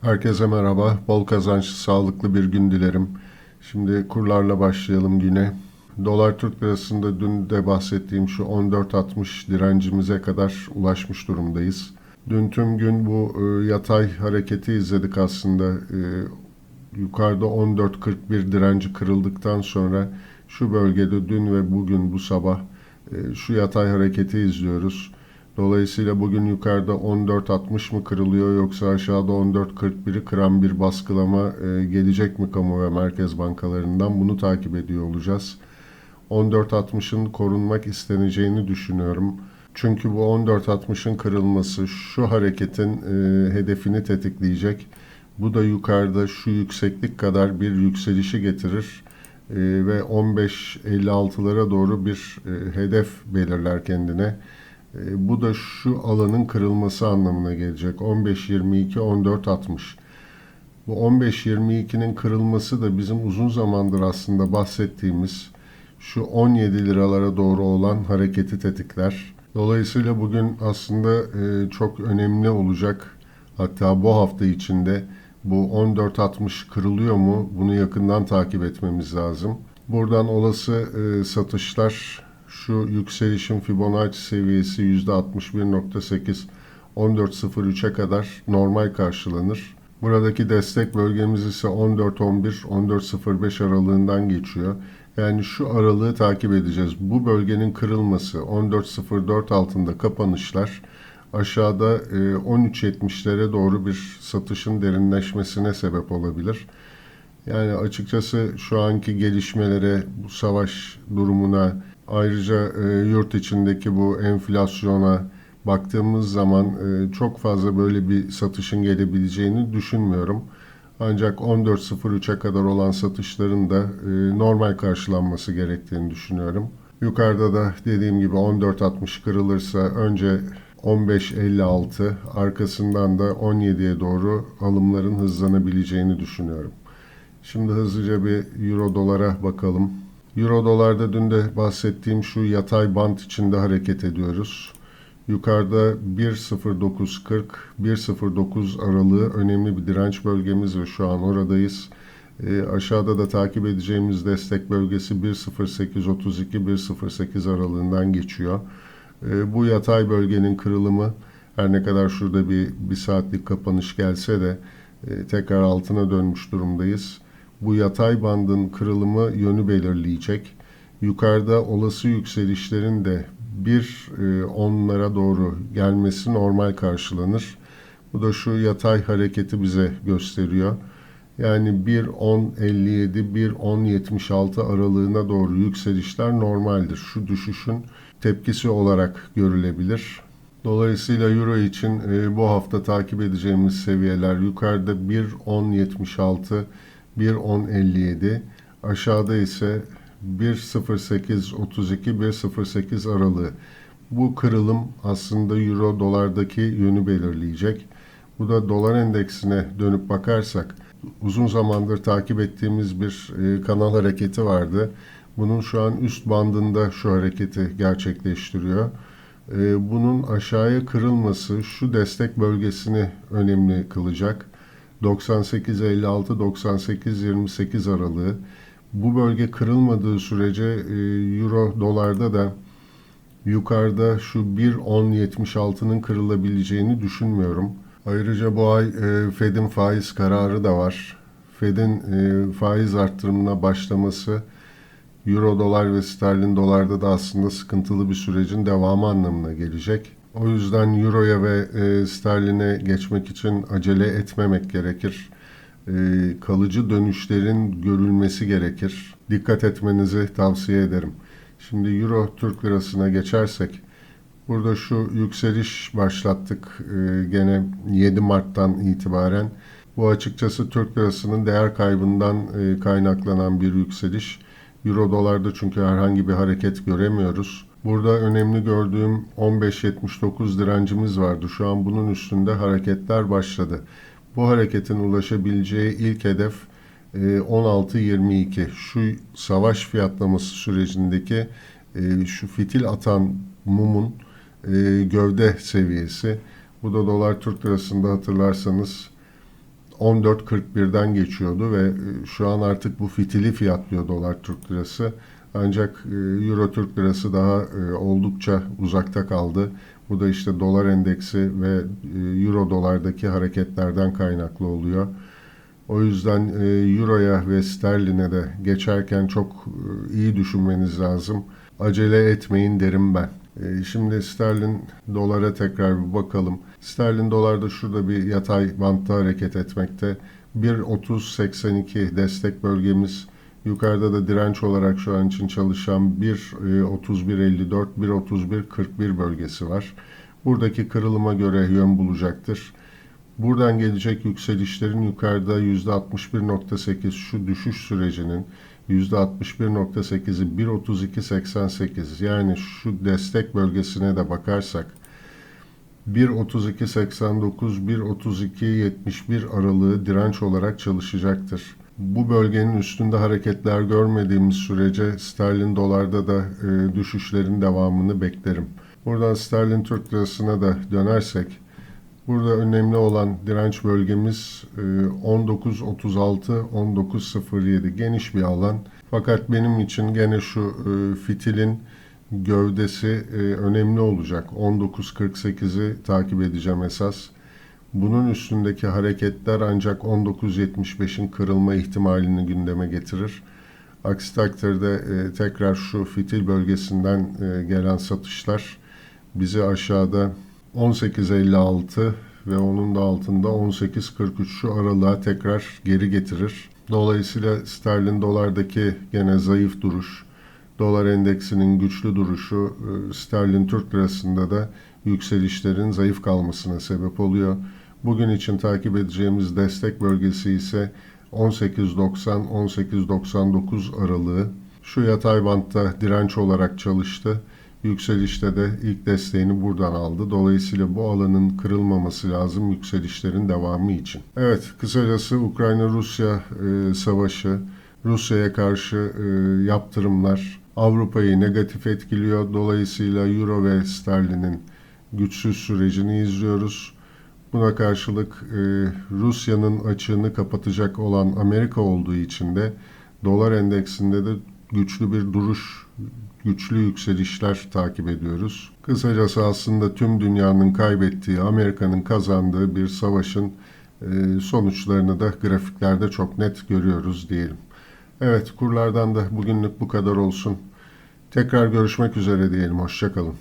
Herkese merhaba. Bol kazançlı, sağlıklı bir gün dilerim. Şimdi kurlarla başlayalım güne. Dolar Türk lirasında dün de bahsettiğim şu 14.60 direncimize kadar ulaşmış durumdayız. Dün tüm gün bu yatay hareketi izledik aslında. Yukarıda 14.41 direnci kırıldıktan sonra şu bölgede dün ve bugün bu sabah şu yatay hareketi izliyoruz. Dolayısıyla bugün yukarıda 14.60 mı kırılıyor yoksa aşağıda 14.41'i kıran bir baskılama gelecek mi kamu ve merkez bankalarından, bunu takip ediyor olacağız. 14.60'ın korunmak isteneceğini düşünüyorum. Çünkü bu 14.60'ın kırılması şu hareketin hedefini tetikleyecek. Bu da yukarıda şu yükseklik kadar bir yükselişi getirir ve 15.56'lara doğru bir hedef belirler kendine. Bu da şu alanın kırılması anlamına gelecek. 15.22, 14.60. Bu 15.22'nin kırılması da bizim uzun zamandır aslında bahsettiğimiz şu 17 liralara doğru olan hareketi tetikler. Dolayısıyla bugün aslında çok önemli olacak. Hatta bu hafta içinde bu 14.60 kırılıyor mu? Bunu yakından takip etmemiz lazım. Buradan olası satışlar şu yükselişin Fibonacci seviyesi %61.8, 14.03'e kadar normal karşılanır. Buradaki destek bölgemiz ise 14.11, 14.05 aralığından geçiyor. Yani şu aralığı takip edeceğiz. Bu bölgenin kırılması, 14.04 altında kapanışlar aşağıda 13.70'lere doğru bir satışın derinleşmesine sebep olabilir. Yani açıkçası şu anki gelişmelere, bu savaş durumuna, ayrıca yurt içindeki bu enflasyona baktığımız zaman çok fazla böyle bir satışın gelebileceğini düşünmüyorum. Ancak 14.03'e kadar olan satışların da normal karşılanması gerektiğini düşünüyorum. Yukarıda da dediğim gibi 14.60 kırılırsa önce 15.56, arkasından da 17'ye doğru alımların hızlanabileceğini düşünüyorum. Şimdi hızlıca bir euro dolara bakalım. Euro dolarda dün de bahsettiğim şu yatay bant içinde hareket ediyoruz. Yukarıda 1.0940, 1.09 aralığı önemli bir direnç bölgemiz ve şu an oradayız. Aşağıda da takip edeceğimiz destek bölgesi 1.0832, 1.08 aralığından geçiyor. Bu yatay bölgenin kırılımı, her ne kadar şurada bir saatlik kapanış gelse de tekrar altına dönmüş durumdayız. Bu yatay bandın kırılımı yönü belirleyecek. Yukarıda olası yükselişlerin de 1.10'lara doğru gelmesi normal karşılanır. Bu da şu yatay hareketi bize gösteriyor. Yani 1.10.57, 1.10.76 aralığına doğru yükselişler normaldir. Şu düşüşün tepkisi olarak görülebilir. Dolayısıyla euro için bu hafta takip edeceğimiz seviyeler yukarıda 1.10.76, 1.10.57, aşağıda ise 1.08.32, 1.08 aralığı. Bu kırılım aslında euro dolardaki yönü belirleyecek. Bu da dolar endeksine dönüp bakarsak uzun zamandır takip ettiğimiz bir kanal hareketi vardı. Bunun şu an üst bandında şu hareketi gerçekleştiriyor. Bunun aşağıya kırılması şu destek bölgesini önemli kılacak. 98.56-98.28 aralığı. Bu bölge kırılmadığı sürece euro dolarda da yukarıda şu 1.10.76'nın kırılabileceğini düşünmüyorum. Ayrıca bu ay Fed'in faiz kararı da var. Fed'in faiz arttırımına başlaması euro dolar ve sterlin dolarda da aslında sıkıntılı bir sürecin devamı anlamına gelecek. O yüzden euroya ve sterline geçmek için acele etmemek gerekir. Kalıcı dönüşlerin görülmesi gerekir. Dikkat etmenizi tavsiye ederim. Şimdi euro Türk lirasına geçersek, burada şu yükseliş başlattık gene 7 Mart'tan itibaren. Bu açıkçası Türk lirasının değer kaybından kaynaklanan bir yükseliş. Euro dolarda çünkü herhangi bir hareket göremiyoruz. Burada önemli gördüğüm 15.79 direncimiz vardı. Şu an bunun üstünde hareketler başladı. Bu hareketin ulaşabileceği ilk hedef 16.22. Şu savaş fiyatlaması sürecindeki şu fitil atan mumun gövde seviyesi. Bu da dolar Türk lirasında hatırlarsanız 14.41'den geçiyordu ve şu an artık bu fitili fiyatlıyor dolar Türk lirası. Ancak Euro Türk lirası daha oldukça uzakta kaldı. Bu da işte dolar endeksi ve Euro dolardaki hareketlerden kaynaklı oluyor. O yüzden Euro'ya ve sterline de geçerken çok iyi düşünmeniz lazım. Acele etmeyin derim ben. Şimdi sterlin dolara tekrar bir bakalım. Sterlin dolarda şurada bir yatay bantta hareket etmekte. 1.3082 destek bölgemiz. Yukarıda da direnç olarak şu an için çalışan 1.3154, 1.3141 bölgesi var. Buradaki kırılıma göre yön bulacaktır. Buradan gelecek yükselişlerin yukarıda %61.8 şu düşüş sürecinin %61.8'i 1.3288 yani şu destek bölgesine de bakarsak 1.3289 1.3271 aralığı direnç olarak çalışacaktır. Bu bölgenin üstünde hareketler görmediğimiz sürece sterlin dolarda da düşüşlerin devamını beklerim. Buradan sterlin Türk lirasına da dönersek burada önemli olan direnç bölgemiz 19.36-19.07 geniş bir alan. Fakat benim için gene şu fitilin gövdesi önemli olacak. 19.48'i takip edeceğim esas. Bunun üstündeki hareketler ancak 19.75'in kırılma ihtimalini gündeme getirir. Aksi takdirde tekrar şu fitil bölgesinden gelen satışlar bizi aşağıda 18.56 ve onun da altında 18.43 şu aralığa tekrar geri getirir. Dolayısıyla sterlin dolardaki gene zayıf duruş, dolar endeksinin güçlü duruşu sterlin Türk lirasında da yükselişlerin zayıf kalmasına sebep oluyor. Bugün için takip edeceğimiz destek bölgesi ise 18.90-18.99 aralığı. Şu yatay bantta direnç olarak çalıştı. Yükselişte de ilk desteğini buradan aldı. Dolayısıyla bu alanın kırılmaması lazım yükselişlerin devamı için. Evet, kısacası Ukrayna-Rusya savaşı, Rusya'ya karşı yaptırımlar Avrupa'yı negatif etkiliyor. Dolayısıyla Euro ve sterlinin güçsüz sürecini izliyoruz. Buna karşılık Rusya'nın açığını kapatacak olan Amerika olduğu için de dolar endeksinde de güçlü bir duruş, güçlü yükselişler takip ediyoruz. Kısacası aslında tüm dünyanın kaybettiği, Amerika'nın kazandığı bir savaşın sonuçlarını da grafiklerde çok net görüyoruz diyelim. Evet, kurlardan da bugünlük bu kadar olsun. Tekrar görüşmek üzere diyelim. Hoşça kalın.